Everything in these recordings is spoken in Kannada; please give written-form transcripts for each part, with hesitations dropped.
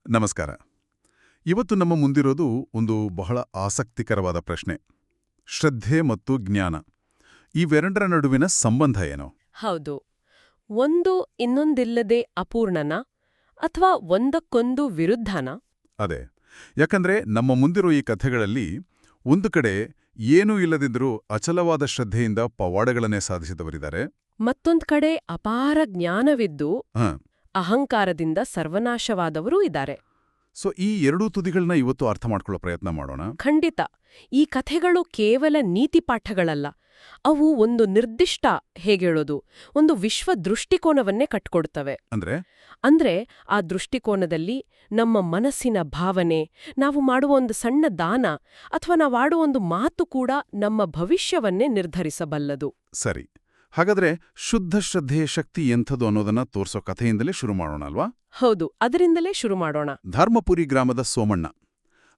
ನಮಸ್ಕಾರ. ಇವತ್ತು ನಮ್ಮ ಮುಂದಿರೋದು ಒಂದು ಬಹಳ ಆಸಕ್ತಿಕರವಾದ ಪ್ರಶ್ನೆ. ಶ್ರದ್ಧೆ ಮತ್ತು ಜ್ಞಾನ ಇವೆರಡರ ನಡುವಿನ ಸಂಬಂಧ ಏನು? ಹೌದು. ಒಂದು ಇನ್ನೊಂದಿಲ್ಲದೆ ಅಪೂರ್ಣನ ಅಥವಾ ಒಂದಕ್ಕೊಂದು ವಿರುದ್ಧನ? ಅದೇ. ಯಾಕಂದ್ರೆ ನಮ್ಮ ಮುಂದಿರೋ ಈ ಕಥೆಗಳಲ್ಲಿ ಒಂದು ಕಡೆ ಏನೂ ಇಲ್ಲದಿದ್ದರೂ ಅಚಲವಾದ ಶ್ರದ್ಧೆಯಿಂದ ಪವಾಡಗಳನ್ನೇ ಸಾಧಿಸಿದವರಿದ್ದಾರೆ. ಮತ್ತೊಂದ್ ಕಡೆ ಅಪಾರ ಜ್ಞಾನವಿದ್ದು ಹಾಂ. ಅಹಂಕಾರದಿಂದ ಸರ್ವನಾಶವಾದವರೂ ಇದ್ದಾರೆ. ಸೊ ಈ ಎರಡೂ ತುದಿಗಳನ್ನ ಇವತ್ತು ಅರ್ಥ ಮಾಡ್ಕೊಳ್ಳೋ ಪ್ರಯತ್ನ ಮಾಡೋಣ. ಖಂಡಿತ. ಈ ಕಥೆಗಳು ಕೇವಲ ನೀತಿಪಾಠಗಳಲ್ಲ. ಅವು ಒಂದು ನಿರ್ದಿಷ್ಟ ಹೇಗೇಳೋದು ಒಂದು ವಿಶ್ವ ದೃಷ್ಟಿಕೋನವನ್ನೇ ಕಟ್ಕೊಡ್ತವೆ. ಅಂದ್ರೆ ಆ ದೃಷ್ಟಿಕೋನದಲ್ಲಿ ನಮ್ಮ ಮನಸ್ಸಿನ ಭಾವನೆ, ನಾವು ಮಾಡುವ ಒಂದು ಸಣ್ಣ ದಾನ ಅಥವಾ ನಾವಾಡುವ ಒಂದು ಮಾತು ಕೂಡ ನಮ್ಮ ಭವಿಷ್ಯವನ್ನೇ ನಿರ್ಧರಿಸಬಲ್ಲದು. ಸರಿ. ಹಾಗಾದ್ರೆ ಶುದ್ಧ ಶ್ರದ್ಧೆಯ ಶಕ್ತಿ ಎಂಥದ್ದು ಅನ್ನೋದನ್ನ ತೋರ್ಸೋ ಕಥೆಯಿಂದಲೇ ಶುರು ಮಾಡೋಣ ಅಲ್ವಾ? ಹೌದು, ಅದರಿಂದಲೇ ಶುರು ಮಾಡೋಣ. ಧರ್ಮಪುರಿ ಗ್ರಾಮದ ಸೋಮಣ್ಣ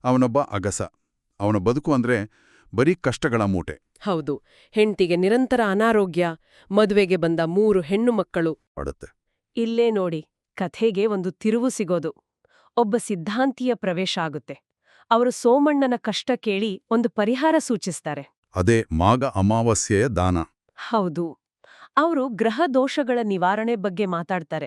ಅವನೊಬ್ಬ ಅಗಸ. ಅವನ ಬದುಕು ಅಂದ್ರೆ ಬರೀ ಕಷ್ಟಗಳ ಮೂಟೆ. ಹೌದು. ಹೆಂಡ್ತಿಗೆ ನಿರಂತರ ಅನಾರೋಗ್ಯ, ಮದುವೆಗೆ ಬಂದ 3 ಹೆಣ್ಣು ಮಕ್ಕಳು. ಪಡುತ್ತೆ. ಇಲ್ಲೇ ನೋಡಿ, ಕಥೆಗೆ ಒಂದು ತಿರುವು ಸಿಗೋದು. ಒಬ್ಬ ಸಿದ್ಧಾಂತಿಯ ಪ್ರವೇಶ ಆಗುತ್ತೆ. ಅವರು ಸೋಮಣ್ಣನ ಕಷ್ಟ ಕೇಳಿ ಒಂದು ಪರಿಹಾರ ಸೂಚಿಸ್ತಾರೆ. ಅದೇ ಮಾಘ ಅಮಾವಾಸ್ಯೆಯ ದಾನ. ಹೌದು. ಅವರು ಗ್ರಹ ದೋಷಗಳ ನಿವಾರಣೆ ಬಗ್ಗೆ ಮಾತಾಡ್ತಾರೆ.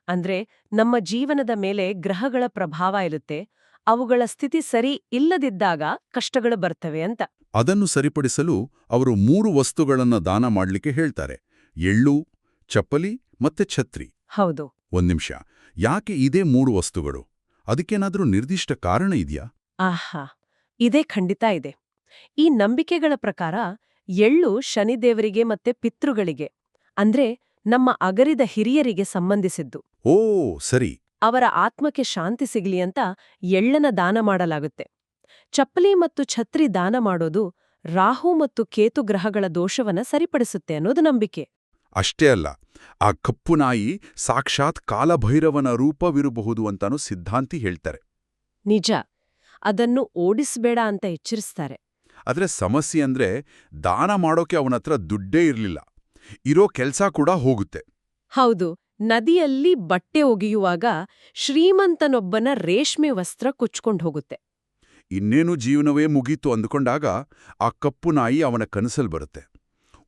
ಅಂದ್ರೆ ನಮ್ಮ ಜೀವನದ ಮೇಲೆ ಗ್ರಹಗಳ ಪ್ರಭಾವ ಇರುತ್ತೆ, ಅವುಗಳ ಸ್ಥಿತಿ ಸರಿ ಇಲ್ಲದಿದ್ದಾಗ ಕಷ್ಟಗಳು ಬರ್ತವೆ ಅಂತ. ಅದನ್ನು ಸರಿಪಡಿಸಲು ಅವರು 3 ವಸ್ತುಗಳನ್ನ ದಾನ ಮಾಡ್ಲಿಕ್ಕೆ ಹೇಳ್ತಾರೆ: ಎಳ್ಳು, ಚಪ್ಪಲಿ ಮತ್ತೆ ಛತ್ರಿ. ಹೌದು. ಒಂದ್ ನಿಮಿಷ, ಯಾಕೆ ಇದೇ 3 ವಸ್ತುಗಳು? ಅದಕ್ಕೇನಾದ್ರೂ ನಿರ್ದಿಷ್ಟ ಕಾರಣ ಇದೆಯಾ? ಆಹಾ, ಇದೇ ಖಂಡಿತ ಇದೆ. ಈ ನಂಬಿಕೆಗಳ ಪ್ರಕಾರ ಎಳ್ಳು ಶನಿದೇವರಿಗೆ ಮತ್ತೆ ಪಿತೃಗಳಿಗೆ, ಅಂದ್ರೆ ನಮ್ಮ ಅಗರಿದ ಹಿರಿಯರಿಗೆ ಸಂಬಂಧಿಸಿದ್ದು. ಓ ಸರಿ. ಅವರ ಆತ್ಮಕ್ಕೆ ಶಾಂತಿ ಸಿಗ್ಲಿ ಅಂತ ಎಳ್ಳನ ದಾನ ಮಾಡಲಾಗುತ್ತೆ. ಚಪ್ಪಲಿ ಮತ್ತು ಛತ್ರಿ ದಾನ ಮಾಡೋದು ರಾಹು ಮತ್ತು ಕೇತು ಗ್ರಹಗಳ ದೋಷವನ್ನ ಸರಿಪಡಿಸುತ್ತೆ ಅನ್ನೋದು ನಂಬಿಕೆ. ಅಷ್ಟೇ ಅಲ್ಲ, ಆ ಕಪ್ಪು ನಾಯಿ ಸಾಕ್ಷಾತ್ ಕಾಲಭೈರವನ ರೂಪವಿರಬಹುದು ಅಂತಾನೂ ಸಿದ್ಧಾಂತಿ ಹೇಳ್ತಾರೆ. ನಿಜ. ಅದನ್ನು ಓಡಿಸ್ಬೇಡ ಅಂತ ಎಚ್ಚರಿಸ್ತಾರೆ. ಆದ್ರೆ ಸಮಸ್ಯೆ ಅಂದ್ರೆ ದಾನ ಮಾಡೋಕೆ ಅವನತ್ರ ದುಡ್ಡೇ ಇರ್ಲಿಲ್ಲ. ಇರೋ ಕೆಲ್ಸ ಕೂಡ ಹೋಗುತ್ತೆ. ಹೌದು. ನದಿಯಲ್ಲಿ ಬಟ್ಟೆ ಒಗೆಯುವಾಗ ಶ್ರೀಮಂತನೊಬ್ಬನ ರೇಷ್ಮೆ ವಸ್ತ್ರ ಕೊಚ್ಕೊಂಡು ಹೋಗುತ್ತೆ. ಇನ್ನೇನು ಜೀವನವೇ ಮುಗೀತು ಅಂದುಕೊಂಡಾಗ ಆ ಕಪ್ಪು ನಾಯಿ ಅವನ ಕನಸಲ್ ಬರುತ್ತೆ.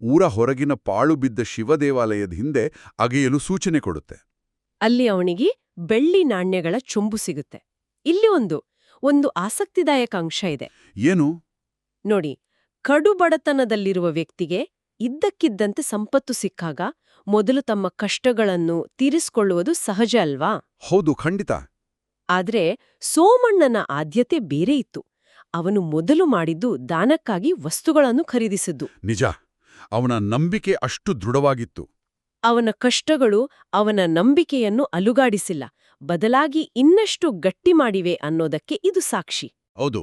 ಊರ ಹೊರಗಿನ ಪಾಳು ಬಿದ್ದ ಶಿವದೇವಾಲಯದ ಹಿಂದೆ ಅಗೆಯಲು ಸೂಚನೆ ಕೊಡುತ್ತೆ. ಅಲ್ಲಿ ಅವನಿಗೆ ಬೆಳ್ಳಿ ನಾಣ್ಯಗಳ ಚೊಂಬು ಸಿಗುತ್ತೆ. ಇಲ್ಲಿ ಒಂದು ಆಸಕ್ತಿದಾಯಕ ಅಂಶ ಇದೆ. ಏನು? ನೋಡಿ, ಕಡುಬಡತನದಲ್ಲಿರುವ ವ್ಯಕ್ತಿಗೆ ಇದ್ದಕ್ಕಿದ್ದಂತೆ ಸಂಪತ್ತು ಸಿಕ್ಕಾಗ ಮೊದಲು ತಮ್ಮ ಕಷ್ಟಗಳನ್ನು ತೀರಿಸಿಕೊಳ್ಳುವುದು ಸಹಜ ಅಲ್ವಾ? ಹೌದು, ಖಂಡಿತ. ಆದ್ರೆ ಸೋಮಣ್ಣನ ಆದ್ಯತೆ ಬೇರೆ ಇತ್ತು. ಅವನು ಮೊದಲು ಮಾಡಿದ್ದು ದಾನಕ್ಕಾಗಿ ವಸ್ತುಗಳನ್ನು ಖರೀದಿಸಿದ್ದು. ನಿಜ. ಅವನ ನಂಬಿಕೆ ಅಷ್ಟು ದೃಢವಾಗಿತ್ತು. ಅವನ ಕಷ್ಟಗಳು ಅವನ ನಂಬಿಕೆಯನ್ನು ಅಲುಗಾಡಿಸಿಲ್ಲ, ಬದಲಾಗಿ ಇನ್ನಷ್ಟು ಗಟ್ಟಿ ಮಾಡಿವೆ ಅನ್ನೋದಕ್ಕೆ ಇದು ಸಾಕ್ಷಿ. ಹೌದು.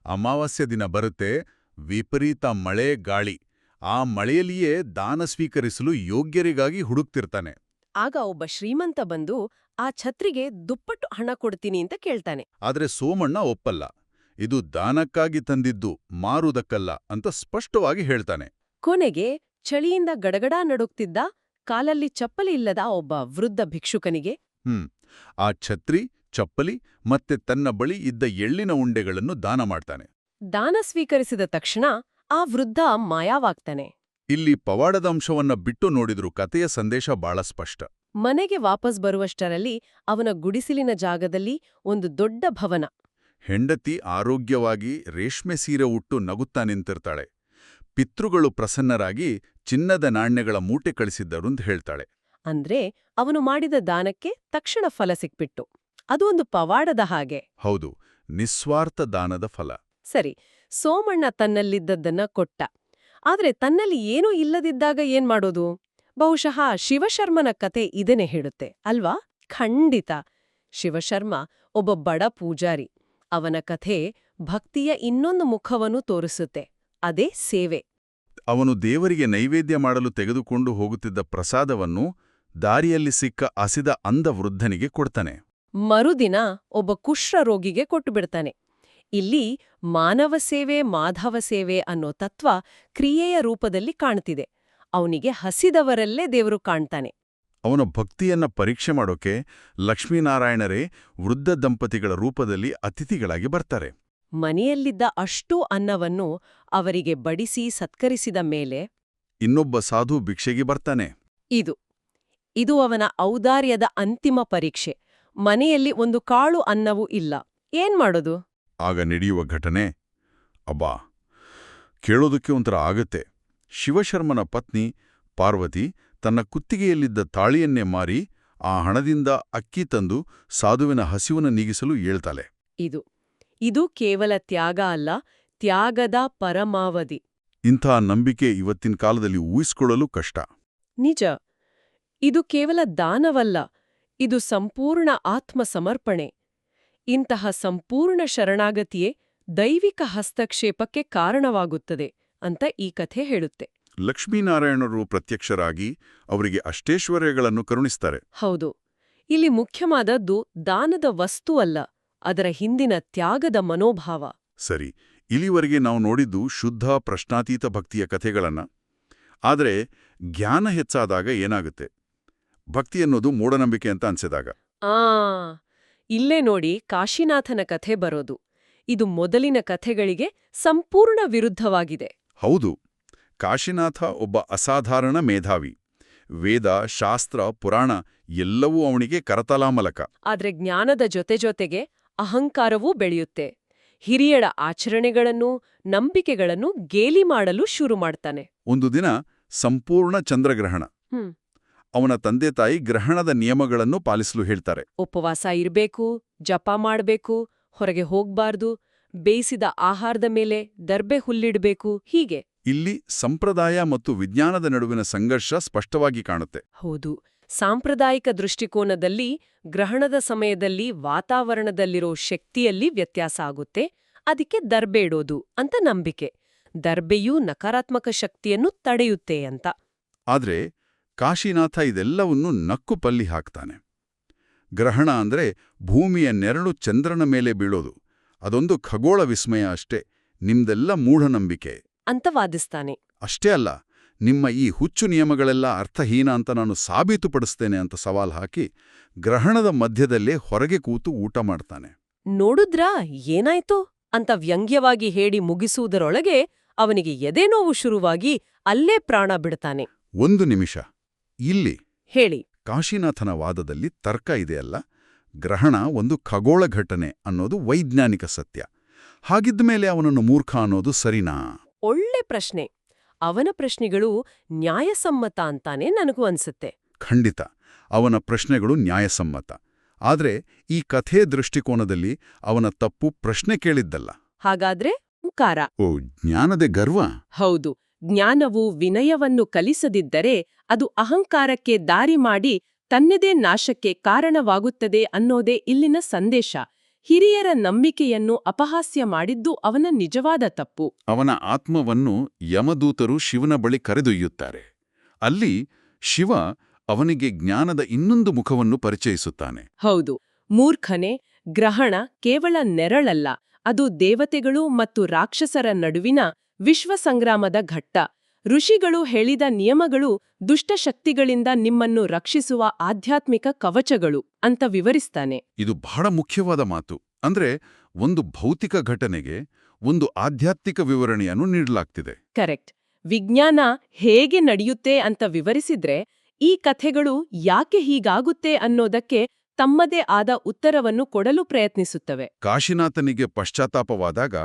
ಅಮಾವಾಸ್ಯ ದಿನ ಬರುತ್ತೆ, ವಿಪರೀತ ಮಳೆ ಗಾಳಿ. ಆ ಮಳೆಯಲ್ಲಿಯೇ ದಾನ ಸ್ವೀಕರಿಸಲು ಯೋಗ್ಯರಿಗಾಗಿ ಹುಡುಕ್ತಿರ್ತಾನೆ. ಆಗ ಒಬ್ಬ ಶ್ರೀಮಂತ ಬಂದು ಆ ಛತ್ರಿಗೆ ದುಪ್ಪಟ್ಟು ಹಣ ಕೊಡ್ತೀನಿ ಅಂತ ಕೇಳ್ತಾನೆ. ಆದ್ರೆ ಸೋಮಣ್ಣ ಒಪ್ಪಲ್ಲ. ಇದು ದಾನಕ್ಕಾಗಿ ತಂದಿದ್ದು, ಮಾರುವುದಕ್ಕಲ್ಲ ಅಂತ ಸ್ಪಷ್ಟವಾಗಿ ಹೇಳ್ತಾನೆ. ಕೊನೆಗೆ ಚಳಿಯಿಂದ ಗಡಗಡ ನಡುಗ್ತಿದ್ದ, ಕಾಲಲ್ಲಿ ಚಪ್ಪಲಿ ಇಲ್ಲದ ಒಬ್ಬ ವೃದ್ಧ ಭಿಕ್ಷುಕನಿಗೆ ಆ ಛತ್ರಿ, ಚಪ್ಪಲಿ ಮತ್ತೆ ತನ್ನ ಬಳಿ ಇದ್ದ ಎಳ್ಳಿನ ಉಂಡೆಗಳನ್ನು ದಾನ ಮಾಡ್ತಾನೆ. ದಾನ ಸ್ವೀಕರಿಸಿದ ತಕ್ಷಣ ಆ ವೃದ್ಧ ಮಾಯವಾಗ್ತಾನೆ. ಇಲ್ಲಿ ಪವಾಡದ ಅಂಶವನ್ನ ಬಿಟ್ಟು ನೋಡಿದ್ರು ಕಥೆಯ ಸಂದೇಶ ಬಹಳ ಸ್ಪಷ್ಟ. ಮನೆಗೆ ವಾಪಸ್ ಬರುವಷ್ಟರಲ್ಲಿ ಅವನ ಗುಡಿಸಿಲಿನ ಜಾಗದಲ್ಲಿ ಒಂದು ದೊಡ್ಡ ಭವನ. ಹೆಂಡತಿ ಆರೋಗ್ಯವಾಗಿ ರೇಷ್ಮೆ ಸೀರೆ ಉಟ್ಟು ನಗುತ್ತಾ ನಿಂತಿರ್ತಾಳೆ. ಪಿತೃಗಳು ಪ್ರಸನ್ನರಾಗಿ ಚಿನ್ನದ ನಾಣ್ಯಗಳ ಮೂಟೆ ಕಳಿಸಿದ್ದರುಂತ ಹೇಳ್ತಾಳೆ. ಅಂದ್ರೆ ಅವನು ಮಾಡಿದ ದಾನಕ್ಕೆ ತಕ್ಷಣ ಫಲ ಸಿಕ್ಬಿಟ್ಟು. ಅದು ಒಂದು ಪವಾಡದ ಹಾಗೆ. ಹೌದು, ನಿಸ್ವಾರ್ಥ ದಾನದ ಫಲ. ಸರಿ, ಸೋಮಣ್ಣ ತನ್ನಲ್ಲಿದ್ದದ್ದನ್ನ ಕೊಟ್ಟ. ಆದ್ರೆ ತನ್ನಲ್ಲಿ ಏನೂ ಇಲ್ಲದಿದ್ದಾಗ ಏನ್ ಮಾಡೋದು? ಬಹುಶಃ ಶಿವಶರ್ಮನ ಕತೆ ಇದನ್ನೇ ಹೇಳುತ್ತೆ ಅಲ್ವಾ? ಖಂಡಿತ. ಶಿವಶರ್ಮ ಒಬ್ಬ ಬಡ ಪೂಜಾರಿ. ಅವನ ಕಥೆ ಭಕ್ತಿಯ ಇನ್ನೊಂದು ಮುಖವನ್ನು ತೋರಿಸುತ್ತೆ. ಅದೇ ಸೇವೆ. ಅವನು ದೇವರಿಗೆ ನೈವೇದ್ಯ ಮಾಡಲು ತೆಗೆದುಕೊಂಡು ಹೋಗುತ್ತಿದ್ದ ಪ್ರಸಾದವನ್ನು ದಾರಿಯಲ್ಲಿ ಸಿಕ್ಕ ಹಸಿದ ಅಂಧ ವೃದ್ಧನಿಗೆ ಕೊಡ್ತಾನೆ. ಮರುದಿನ ಒಬ್ಬ ಕುಷ್ಠ ರೋಗಿಗೆ ಕೊಟ್ಟುಬಿಡ್ತಾನೆ. ಇಲ್ಲಿ ಮಾನವ ಸೇವೆ ಮಾಧವ ಸೇವೆ ಅನ್ನೋ ತತ್ವ ಕ್ರಿಯೆಯ ರೂಪದಲ್ಲಿ ಕಾಣ್ತಿದೆ. ಅವನಿಗೆ ಹಸಿದವರಲ್ಲೇ ದೇವರು ಕಾಣ್ತಾನೆ. ಅವನ ಭಕ್ತಿಯನ್ನ ಪರೀಕ್ಷೆ ಮಾಡೋಕೆ ಲಕ್ಷ್ಮೀನಾರಾಯಣರೇ ವೃದ್ಧ ದಂಪತಿಗಳ ರೂಪದಲ್ಲಿ ಅತಿಥಿಗಳಾಗಿ ಬರ್ತಾರೆ. ಮನೆಯಲ್ಲಿದ್ದ ಅಷ್ಟೂ ಅನ್ನವನ್ನು ಅವರಿಗೆ ಬಡಿಸಿ ಸತ್ಕರಿಸಿದ ಮೇಲೆ ಇನ್ನೊಬ್ಬ ಸಾಧು ಭಿಕ್ಷೆಗೆ ಬರ್ತಾನೆ. ಇದು ಅವನ ಔದಾರ್ಯದ ಅಂತಿಮ ಪರೀಕ್ಷೆ. ಮನೆಯಲ್ಲಿ ಒಂದು ಕಾಳು ಅನ್ನವೂ ಇಲ್ಲ. ಏನ್ ಮಾಡೋದು? ಆಗ ನಡೆಯುವ ಘಟನೆ ಅಬ್ಬಾ, ಕೇಳೋದಕ್ಕೆ ಒಂಥರ ಆಗತ್ತೆ. ಶಿವಶರ್ಮನ ಪತ್ನಿ ಪಾರ್ವತಿ ತನ್ನ ಕುತ್ತಿಗೆಯಲ್ಲಿದ್ದ ತಾಳಿಯನ್ನೇ ಮಾರಿ ಆ ಹಣದಿಂದ ಅಕ್ಕಿ ತಂದು ಸಾಧುವಿನ ಹಸಿವನ್ನು ನೀಗಿಸಲು ಹೇಳ್ತಾಳೆ. ಇದು ಕೇವಲ ತ್ಯಾಗ ಅಲ್ಲ, ತ್ಯಾಗದ ಪರಮಾವಧಿ. ಇಂಥ ನಂಬಿಕೆ ಇವತ್ತಿನ ಕಾಲದಲ್ಲಿ ಊಹಿಸಿಕೊಳ್ಳಲು ಕಷ್ಟ. ನಿಜ. ಇದು ಕೇವಲ ದಾನವಲ್ಲ, ಇದು ಸಂಪೂರ್ಣ ಆತ್ಮಸಮರ್ಪಣೆ. ಇಂತಹ ಸಂಪೂರ್ಣ ಶರಣಾಗತಿಯೇ ದೈವಿಕ ಹಸ್ತಕ್ಷೇಪಕ್ಕೆ ಕಾರಣವಾಗುತ್ತದೆ ಅಂತ ಈ ಕಥೆ ಹೇಳುತ್ತೆ. ಲಕ್ಷ್ಮೀನಾರಾಯಣರು ಪ್ರತ್ಯಕ್ಷರಾಗಿ ಅವರಿಗೆ ಅಷ್ಟೈಶ್ವರ್ಯಗಳನ್ನು ಕರುಣಿಸ್ತಾರೆ. ಹೌದು. ಇಲ್ಲಿ ಮುಖ್ಯವಾದದ್ದು ದಾನದ ವಸ್ತು ಅಲ್ಲ, ಅದರ ಹಿಂದಿನ ತ್ಯಾಗದ ಮನೋಭಾವ. ಸರಿ, ಇಲ್ಲಿವರೆಗೆ ನಾವು ನೋಡಿದ್ದು ಶುದ್ಧ ಪ್ರಶ್ನಾತೀತ ಭಕ್ತಿಯ ಕಥೆಗಳನ್ನ. ಆದರೆ ಜ್ಞಾನ ಹೆಚ್ಚಾದಾಗ ಏನಾಗುತ್ತೆ? ಭಕ್ತಿ ಅನ್ನೋದು ಮೂಢನಂಬಿಕೆ ಅಂತ ಅನ್ಸಿದಾಗ ಇಲ್ಲೇ ನೋಡಿ ಕಾಶಿನಾಥನ ಕಥೆ ಬರೋದು. ಇದು ಮೊದಲಿನ ಕಥೆಗಳಿಗೆ ಸಂಪೂರ್ಣ ವಿರುದ್ಧವಾಗಿದೆ. ಹೌದು. ಕಾಶಿನಾಥ ಒಬ್ಬ ಅಸಾಧಾರಣ ಮೇಧಾವಿ. ವೇದ, ಶಾಸ್ತ್ರ, ಪುರಾಣ ಎಲ್ಲವೂ ಅವನಿಗೆ ಕರತಲಾಮಲಕ. ಆದ್ರೆ ಜ್ಞಾನದ ಜೊತೆಜೊತೆಗೆ ಅಹಂಕಾರವೂ ಬೆಳೆಯುತ್ತೆ. ಹಿರಿಯರ ಆಚರಣೆಗಳನ್ನು, ನಂಬಿಕೆಗಳನ್ನು ಗೇಲಿ ಮಾಡಲು ಶುರು ಮಾಡ್ತಾನೆ. ಒಂದು ದಿನ ಸಂಪೂರ್ಣ ಚಂದ್ರಗ್ರಹಣ. ಅವನ ತಂದೆ ತಾಯಿ ಗ್ರಹಣದ ನಿಯಮಗಳನ್ನು ಪಾಲಿಸಲು ಹೇಳ್ತಾರೆ. ಉಪವಾಸ ಇರ್ಬೇಕು, ಜಪ ಮಾಡ್ಬೇಕು, ಹೊರಗೆ ಹೋಗ್ಬಾರ್ದು, ಬೇಯಿಸಿದ ಆಹಾರದ ಮೇಲೆ ದರ್ಬೆ ಹುಲ್ಲಿಡ್ಬೇಕು, ಹೀಗೆ. ಇಲ್ಲಿ ಸಂಪ್ರದಾಯ ಮತ್ತು ವಿಜ್ಞಾನದ ನಡುವಿನ ಸಂಘರ್ಷ ಸ್ಪಷ್ಟವಾಗಿ ಕಾಣುತ್ತೆ. ಹೌದು. ಸಾಂಪ್ರದಾಯಿಕ ದೃಷ್ಟಿಕೋನದಲ್ಲಿ ಗ್ರಹಣದ ಸಮಯದಲ್ಲಿ ವಾತಾವರಣದಲ್ಲಿರೋ ಶಕ್ತಿಯಲ್ಲಿ ವ್ಯತ್ಯಾಸ ಆಗುತ್ತೆ, ಅದಕ್ಕೆ ದರ್ಬೆ ಇಡೋದು ಅಂತ ನಂಬಿಕೆ. ದರ್ಬೆಯೂ ನಕಾರಾತ್ಮಕ ಶಕ್ತಿಯನ್ನು ತಡೆಯುತ್ತೆ ಅಂತ. ಆದ್ರೆ ಕಾಶಿನಾಥ ಇದೆಲ್ಲವನ್ನೂ ನಕ್ಕು ಪಲ್ಲಿ ಹಾಕ್ತಾನೆ. ಗ್ರಹಣ ಅಂದ್ರೆ ಭೂಮಿಯ ನೆರಳು ಚಂದ್ರನ ಮೇಲೆ ಬೀಳೋದು. ಅದೊಂದು ಖಗೋಳ ವಿಸ್ಮಯ ಅಷ್ಟೇ, ನಿಮ್ದೆಲ್ಲ ಮೂಢನಂಬಿಕೆ ಅಂತ ವಾದಿಸ್ತಾನೆ. ಅಷ್ಟೇ ಅಲ್ಲ, ನಿಮ್ಮ ಈ ಹುಚ್ಚು ನಿಯಮಗಳೆಲ್ಲ ಅರ್ಥಹೀನ ಅಂತ ನಾನು ಸಾಬೀತುಪಡಿಸ್ತೇನೆ ಅಂತ ಸವಾಲ್ ಹಾಕಿ ಗ್ರಹಣದ ಮಧ್ಯದಲ್ಲೇ ಹೊರಗೆ ಕೂತು ಊಟ ಮಾಡ್ತಾನೆ. ನೋಡುದ್ರಾ ಏನಾಯ್ತು ಅಂತ ವ್ಯಂಗ್ಯವಾಗಿ ಹೇಳಿ ಮುಗಿಸುವುದರೊಳಗೆ ಅವನಿಗೆ ಎದೆನೋವು ಶುರುವಾಗಿ ಅಲ್ಲೇ ಪ್ರಾಣ ಬಿಡ್ತಾನೆ. ಒಂದು ನಿಮಿಷ, ಇಲ್ಲಿ ಹೇಳಿ. ಕಾಶಿನಾಥನ ವಾದದಲ್ಲಿ ತರ್ಕ ಇದೆಯಲ್ಲ, ಗ್ರಹಣ ಒಂದು ಖಗೋಳ ಘಟನೆ ಅನ್ನೋದು ವೈಜ್ಞಾನಿಕ ಸತ್ಯ. ಹಾಗಿದ್ಮೇಲೆ ಅವನನ್ನು ಮೂರ್ಖ ಅನ್ನೋದು ಸರಿನಾ? ಒಳ್ಳೆ ಪ್ರಶ್ನೆ. ಅವನ ಪ್ರಶ್ನೆಗಳು ನ್ಯಾಯಸಮ್ಮತ ಅಂತಾನೆ ನನಗೂ ಅನ್ಸುತ್ತೆ. ಖಂಡಿತ, ಅವನ ಪ್ರಶ್ನೆಗಳು ನ್ಯಾಯಸಮ್ಮತ. ಆದ್ರೆ ಈ ಕಥೆ ದೃಷ್ಟಿಕೋನದಲ್ಲಿ ಅವನ ತಪ್ಪು ಪ್ರಶ್ನೆ ಕೇಳಿದ್ದಲ್ಲ. ಹಾಗಾದ್ರೆ ಅಹಂಕಾರ. ಓ, ಜ್ಞಾನದೇ ಗರ್ವ? ಹೌದು. ಜ್ಞಾನವು ವಿನಯವನ್ನು ಕಲಿಸದಿದ್ದರೆ ಅದು ಅಹಂಕಾರಕ್ಕೆ ದಾರಿ ಮಾಡಿ ತನ್ನದೇ ನಾಶಕ್ಕೆ ಕಾರಣವಾಗುತ್ತದೆ ಅನ್ನೋದೇ ಇಲ್ಲಿನ ಸಂದೇಶ. ಹಿರಿಯರ ನಂಬಿಕೆಯನ್ನು ಅಪಹಾಸ್ಯ ಮಾಡಿದ್ದು ಅವನ ನಿಜವಾದ ತಪ್ಪು. ಅವನ ಆತ್ಮವನ್ನು ಯಮದೂತರು ಶಿವನ ಬಳಿ ಕರೆದೊಯ್ಯುತ್ತಾರೆ. ಅಲ್ಲಿ ಶಿವ ಅವನಿಗೆ ಜ್ಞಾನದ ಇನ್ನೊಂದು ಮುಖವನ್ನು ಪರಿಚಯಿಸುತ್ತಾನೆ. ಹೌದು. ಮೂರ್ಖನೆ, ಗ್ರಹಣ ಕೇವಲ ನೆರಳಲ್ಲ, ಅದು ದೇವತೆಗಳು ಮತ್ತು ರಾಕ್ಷಸರ ನಡುವಿನ ವಿಶ್ವಸಂಗ್ರಾಮದ ಘಟ್ಟ. ಋಷಿಗಳು ಹೇಳಿದ ನಿಯಮಗಳು ದುಷ್ಟಶಕ್ತಿಗಳಿಂದ ನಿಮ್ಮನ್ನು ರಕ್ಷಿಸುವ ಆಧ್ಯಾತ್ಮಿಕ ಕವಚಗಳು ಅಂತ ವಿವರಿಸ್ತಾನೆ. ಇದು ಬಹಳ ಮುಖ್ಯವಾದ ಮಾತು. ಅಂದ್ರೆ ಒಂದು ಭೌತಿಕ ಘಟನೆಗೆ ಒಂದು ಆಧ್ಯಾತ್ಮಿಕ ವಿವರಣೆಯನ್ನು ನೀಡಲಾಗ್ತಿದೆ. ಕರೆಕ್ಟ್. ವಿಜ್ಞಾನ ಹೇಗೆ ನಡೆಯುತ್ತೆ ಅಂತ ವಿವರಿಸಿದ್ರೆ ಈ ಕಥೆಗಳು ಯಾಕೆ ಹೀಗಾಗುತ್ತೆ ಅನ್ನೋದಕ್ಕೆ ತಮ್ಮದೇ ಆದ ಉತ್ತರವನ್ನು ಕೊಡಲು ಪ್ರಯತ್ನಿಸುತ್ತವೆ. ಕಾಶಿನಾಥನಿಗೆ ಪಶ್ಚಾತ್ತಾಪವಾದಾಗ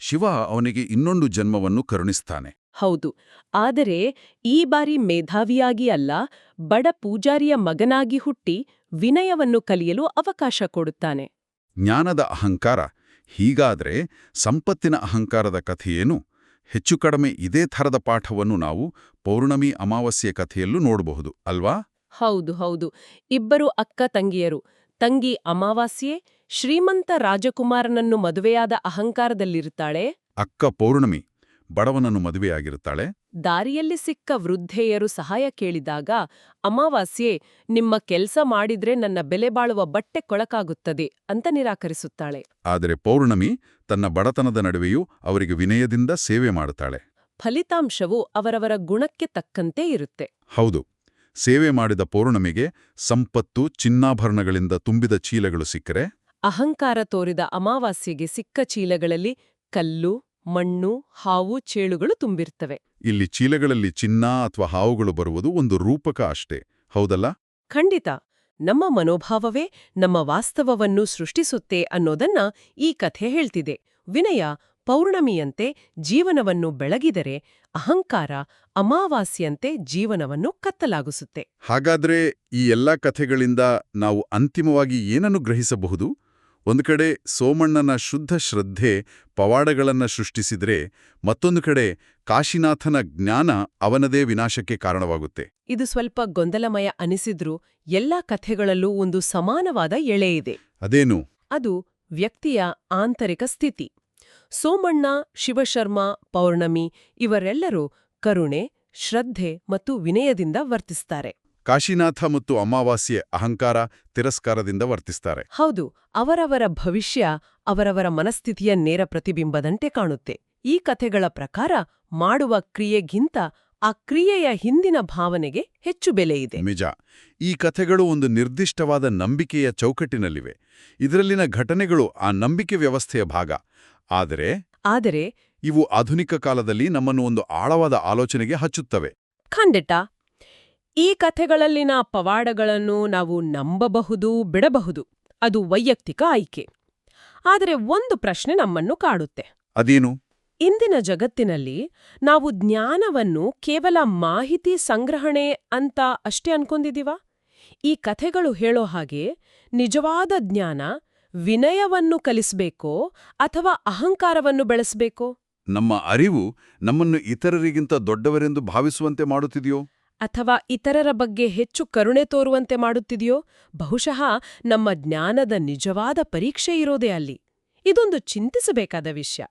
ಶಿವ ಅವನಿಗೆ ಇನ್ನೊಂದು ಜನ್ಮವನ್ನು ಕರುಣಿಸ್ತಾನೆ. ಹೌದು. ಆದರೆ ಈ ಬಾರಿ ಮೇಧಾವಿಯಾಗಿ ಅಲ್ಲ, ಬಡ ಪೂಜಾರಿಯ ಮಗನಾಗಿ ಹುಟ್ಟಿ ವಿನಯವನ್ನು ಕಲಿಯಲು ಅವಕಾಶ ಕೊಡುತ್ತಾನೆ. ಜ್ಞಾನದ ಅಹಂಕಾರ. ಹೀಗಾದ್ರೆ ಸಂಪತ್ತಿನ ಅಹಂಕಾರದ ಕಥೆಯೇನು? ಹೆಚ್ಚು ಕಡಿಮೆ ಇದೇ ಥರದ ಪಾಠವನ್ನು ನಾವು ಪೌರ್ಣಮಿ ಅಮಾವಾಸ್ಯೆ ಕಥೆಯಲ್ಲೂ ನೋಡಬಹುದು ಅಲ್ವಾ? ಹೌದು. ಇಬ್ಬರು ಅಕ್ಕ ತಂಗಿಯರು. ತಂಗಿ ಅಮಾವಾಸ್ಯೆ ಶ್ರೀಮಂತ ರಾಜಕುಮಾರನನ್ನು ಮದುವೆಯಾದ ಅಹಂಕಾರದಲ್ಲಿರುತ್ತಾಳೆ. ಅಕ್ಕ ಪೌರ್ಣಮಿ ಬಡವನನ್ನು ಮದುವೆಯಾಗಿರುತ್ತಾಳೆ. ದಾರಿಯಲ್ಲಿ ಸಿಕ್ಕ ವೃದ್ಧೆಯರು ಸಹಾಯ ಕೇಳಿದಾಗ ಅಮಾವಾಸ್ಯೆ ನಿಮ್ಮ ಕೆಲ್ಸ ಮಾಡಿದ್ರೆ ನನ್ನ ಬೆಲೆ ಬಾಳುವ ಬಟ್ಟೆ ಕೊಳಕಾಗುತ್ತದೆ ಅಂತ ನಿರಾಕರಿಸುತ್ತಾಳೆ. ಆದರೆ ಪೌರ್ಣಮಿ ತನ್ನ ಬಡತನದ ನಡುವೆಯೂ ಅವರಿಗೆ ವಿನಯದಿಂದ ಸೇವೆ ಮಾಡುತ್ತಾಳೆ. ಫಲಿತಾಂಶವು ಅವರವರ ಗುಣಕ್ಕೆ ತಕ್ಕಂತೆ ಇರುತ್ತೆ. ಹೌದು. ಸೇವೆ ಮಾಡಿದ ಪೌರ್ಣಮಿಗೆ ಸಂಪತ್ತು ಚಿನ್ನಾಭರಣಗಳಿಂದ ತುಂಬಿದ ಚೀಲಗಳು ಸಿಕ್ಕರೆ, ಅಹಂಕಾರ ತೋರಿದ ಅಮಾವಾಸ್ಯೆಗೆ ಸಿಕ್ಕ ಚೀಲಗಳಲ್ಲಿ ಕಲ್ಲು, ಮಣ್ಣು, ಹಾವು, ಚೇಳುಗಳು ತುಂಬಿರ್ತವೆ. ಇಲ್ಲಿ ಚೀಲಗಳಲ್ಲಿ ಚಿನ್ನ ಅಥವಾ ಹಾವುಗಳು ಬರುವುದು ಒಂದು ರೂಪಕ ಅಷ್ಟೇ, ಹೌದಲ್ಲ? ಖಂಡಿತ. ನಮ್ಮ ಮನೋಭಾವವೇ ನಮ್ಮ ವಾಸ್ತವವನ್ನು ಸೃಷ್ಟಿಸುತ್ತೆ ಅನ್ನೋದನ್ನ ಈ ಕಥೆ ಹೇಳ್ತಿದೆ. ವಿನಯ ಪೌರ್ಣಮಿಯಂತೆ ಜೀವನವನ್ನು ಬೆಳಗಿದರೆ, ಅಹಂಕಾರ ಅಮಾವಾಸ್ಯಂತೆ ಜೀವನವನ್ನು ಕತ್ತಲಾಗಿಸುತ್ತೆ. ಹಾಗಾದ್ರೆ ಈ ಎಲ್ಲಾ ಕಥೆಗಳಿಂದ ನಾವು ಅಂತಿಮವಾಗಿ ಏನನ್ನು ಗ್ರಹಿಸಬಹುದು? ಒಂದು ಕಡೆ ಸೋಮಣ್ಣನ ಶುದ್ಧ ಶ್ರದ್ಧೆ ಪವಾಡಗಳನ್ನ ಸೃಷ್ಟಿಸಿದ್ರೆ, ಮತ್ತೊಂದು ಕಡೆ ಕಾಶಿನಾಥನ ಜ್ಞಾನ ಅವನದೇ ವಿನಾಶಕ್ಕೆ ಕಾರಣವಾಗುತ್ತೆ. ಇದು ಸ್ವಲ್ಪ ಗೊಂದಲಮಯ ಅನಿಸಿದ್ರೂ ಎಲ್ಲಾ ಕಥೆಗಳಲ್ಲೂ ಒಂದು ಸಮಾನವಾದ ಎಳೆ ಇದೆ. ಅದೇನು? ಅದು ವ್ಯಕ್ತಿಯ ಆಂತರಿಕ ಸ್ಥಿತಿ. ಸೋಮಣ್ಣ, ಶಿವಶರ್ಮ, ಪೌರ್ಣಮಿ ಇವರೆಲ್ಲರೂ ಕರುಣೆ, ಶ್ರದ್ಧೆ ಮತ್ತು ವಿನಯದಿಂದ ವರ್ತಿಸ್ತಾರೆ. ಕಾಶಿನಾಥ ಮತ್ತು ಅಮಾವಾಸ್ಯೆ ಅಹಂಕಾರ, ತಿರಸ್ಕಾರದಿಂದ ವರ್ತಿಸ್ತಾರೆ. ಹೌದು, ಅವರವರ ಭವಿಷ್ಯ ಅವರವರ ಮನಸ್ಥಿತಿಯ ನೇರ ಪ್ರತಿಬಿಂಬದಂತೆ ಕಾಣುತ್ತೆ. ಈ ಕಥೆಗಳ ಪ್ರಕಾರ ಮಾಡುವ ಕ್ರಿಯೆಗಿಂತ ಆ ಕ್ರಿಯೆಯ ಹಿಂದಿನ ಭಾವನೆಗೆ ಹೆಚ್ಚು ಬೆಲೆ ಇದೆ. ನಿಜ. ಈ ಕಥೆಗಳು ಒಂದು ನಿರ್ದಿಷ್ಟವಾದ ನಂಬಿಕೆಯ ಚೌಕಟ್ಟಿನಲ್ಲಿವೆ. ಇದರಲ್ಲಿನ ಘಟನೆಗಳು ಆ ನಂಬಿಕೆ ವ್ಯವಸ್ಥೆಯ ಭಾಗ. ಆದರೆ ಇವು ಆಧುನಿಕ ಕಾಲದಲ್ಲಿ ನಮ್ಮನ್ನು ಒಂದು ಆಳವಾದ ಆಲೋಚನೆಗೆ ಹಚ್ಚುತ್ತವೆ. ಖಂಡಿತ. ಈ ಕಥೆಗಳಲ್ಲಿನ ಪವಾಡಗಳನ್ನು ನಾವು ನಂಬಬಹುದು, ಬಿಡಬಹುದು. ಅದು ವೈಯಕ್ತಿಕ ಆಯ್ಕೆ. ಆದರೆ ಒಂದು ಪ್ರಶ್ನೆ ನಮ್ಮನ್ನು ಕಾಡುತ್ತೆ. ಅದೇನು? ಇಂದಿನ ಜಗತ್ತಿನಲ್ಲಿ ನಾವು ಜ್ಞಾನವನ್ನು ಕೇವಲ ಮಾಹಿತಿ ಸಂಗ್ರಹಣೆ ಅಂತ ಅಷ್ಟೇ ಅನ್ಕೊಂಡಿದೀವಾ? ಈ ಕಥೆಗಳು ಹೇಳೋ ಹಾಗೆ ನಿಜವಾದ ಜ್ಞಾನ ವಿನಯವನ್ನು ಕಲಿಸ್ಬೇಕೋ ಅಥವಾ ಅಹಂಕಾರವನ್ನು ಬೆಳೆಸಬೇಕೋ? ನಮ್ಮ ಅರಿವು ನಮ್ಮನ್ನು ಇತರರಿಗಿಂತ ದೊಡ್ಡವರೆಂದು ಭಾವಿಸುವಂತೆ ಮಾಡುತ್ತಿದೆಯೋ? ಅಥವಾ ಇತರರ ಬಗ್ಗೆ ಹೆಚ್ಚು ಕರುಣೆ ತೋರುವಂತೆ ಮಾಡುತ್ತಿದೆಯೋ? ಬಹುಶಃ ನಮ್ಮ ಜ್ಞಾನದ ನಿಜವಾದ ಪರೀಕ್ಷೆ ಇರೋದೇ ಅಲ್ಲಿ. ಇದೊಂದು ಚಿಂತಿಸಬೇಕಾದ ವಿಷಯ.